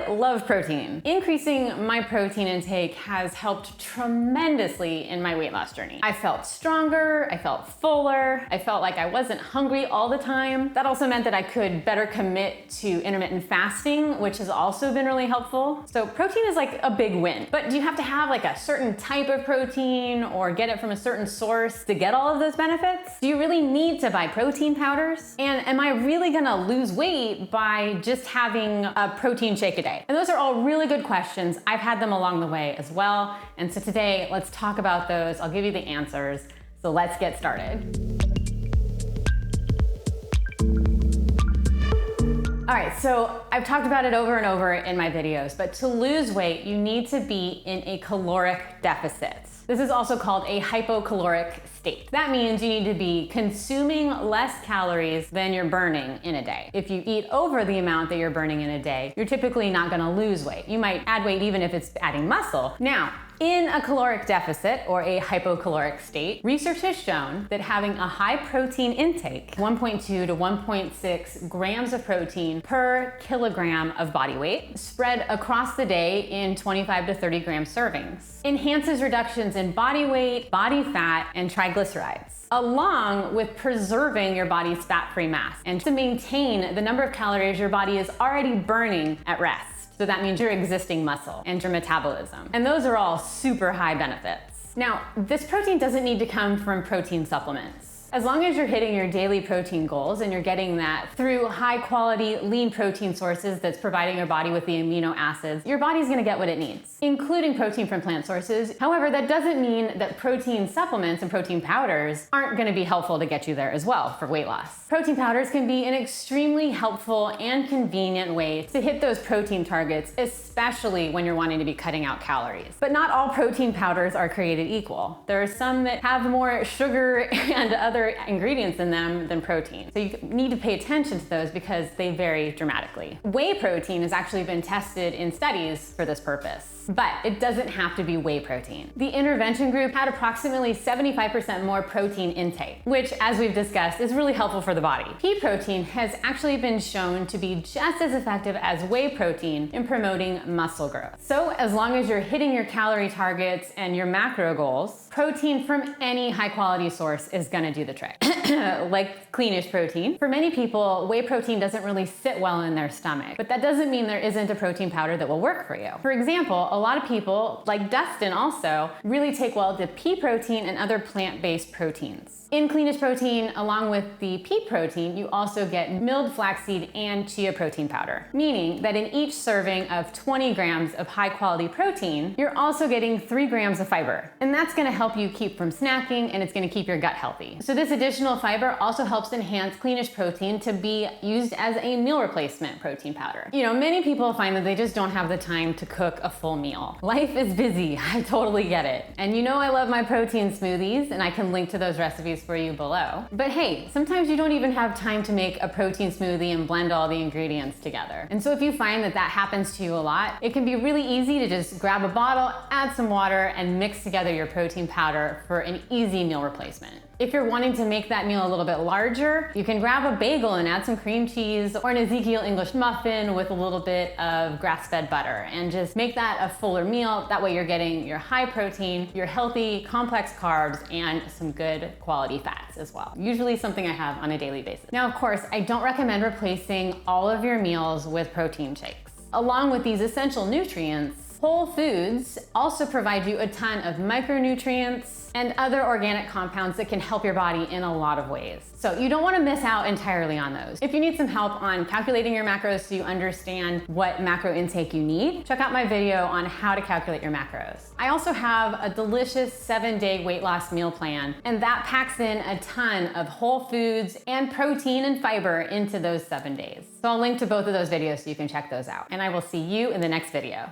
I love protein. Increasing my protein intake has helped tremendously in my weight loss journey. I felt stronger, I felt fuller, I felt like I wasn't hungry all the time. That also meant that I could better commit to intermittent fasting, which has also been really helpful. So protein is like a big win. But do you have to have like a certain type of protein or get it from a certain source to get all of those benefits? Do you really need to buy protein powders? And am I really gonna lose weight by just having a protein shake a day? And those are all really good questions. I've had them along the way as well. And so today, let's talk about those. I'll give you the answers. So let's get started. All right, so I've talked about it over and over in my videos, but to lose weight, you need to be in a caloric deficit. This is also called a hypocaloric state. That means you need to be consuming less calories than you're burning in a day. If you eat over the amount that you're burning in a day, you're typically not gonna lose weight. You might add weight even if it's adding muscle. Now, in a caloric deficit or a hypocaloric state, research has shown that having a high protein intake, 1.2 to 1.6 grams of protein per kilogram of body weight, spread across the day in 25 to 30 gram servings, enhances reductions in body weight, body fat, and triglycerides, along with preserving your body's fat-free mass and to maintain the number of calories your body is already burning at rest. So that means your existing muscle and your metabolism. And those are all super high benefits. Now, this protein doesn't need to come from protein supplements. As long as you're hitting your daily protein goals and you're getting that through high quality lean protein sources that's providing your body with the amino acids, your body's gonna get what it needs, including protein from plant sources. However, that doesn't mean that protein supplements and protein powders aren't gonna be helpful to get you there as well for weight loss. Protein powders can be an extremely helpful and convenient way to hit those protein targets, especially when you're wanting to be cutting out calories. But not all protein powders are created equal. There are some that have more sugar and other ingredients in them than protein. So you need to pay attention to those because they vary dramatically. Whey protein has actually been tested in studies for this purpose, but it doesn't have to be whey protein. The intervention group had approximately 75% more protein intake, which, as we've discussed, is really helpful for the body. Pea protein has actually been shown to be just as effective as whey protein in promoting muscle growth. So as long as you're hitting your calorie targets and your macro goals, protein from any high quality source is gonna do the trick. Like Cleanish protein. For many people, whey protein doesn't really sit well in their stomach, but that doesn't mean there isn't a protein powder that will work for you. For example, a lot of people, like Dustin also, really take well to pea protein and other plant-based proteins. In Cleanish protein, along with the pea protein, you also get milled flaxseed and chia protein powder, meaning that in each serving of 20 grams of high quality protein, you're also getting 3 grams of fiber. And that's gonna help you keep from snacking and it's gonna keep your gut healthy. So this additional fiber also helps enhance Cleanish protein to be used as a meal replacement protein powder. You know, many people find that they just don't have the time to cook a full meal. Life is busy, I totally get it. And you know I love my protein smoothies and I can link to those recipes for you below. But hey, sometimes you don't even have time to make a protein smoothie and blend all the ingredients together. And so if you find that that happens to you a lot, it can be really easy to just grab a bottle, add some water, and mix together your protein powder for an easy meal replacement. If you're wanting to make that meal a little bit larger, you can grab a bagel and add some cream cheese or an Ezekiel English muffin with a little bit of grass-fed butter and just make that a fuller meal. That way you're getting your high protein, your healthy, complex carbs, and some good quality fats as well. Usually something I have on a daily basis. Now, of course, I don't recommend replacing all of your meals with protein shakes. Along with these essential nutrients, whole foods also provide you a ton of micronutrients and other organic compounds that can help your body in a lot of ways. So you don't want to miss out entirely on those. If you need some help on calculating your macros so you understand what macro intake you need, check out my video on how to calculate your macros. I also have a delicious 7-day weight loss meal plan, and that packs in a ton of whole foods and protein and fiber into those 7 days. So I'll link to both of those videos so you can check those out. And I will see you in the next video.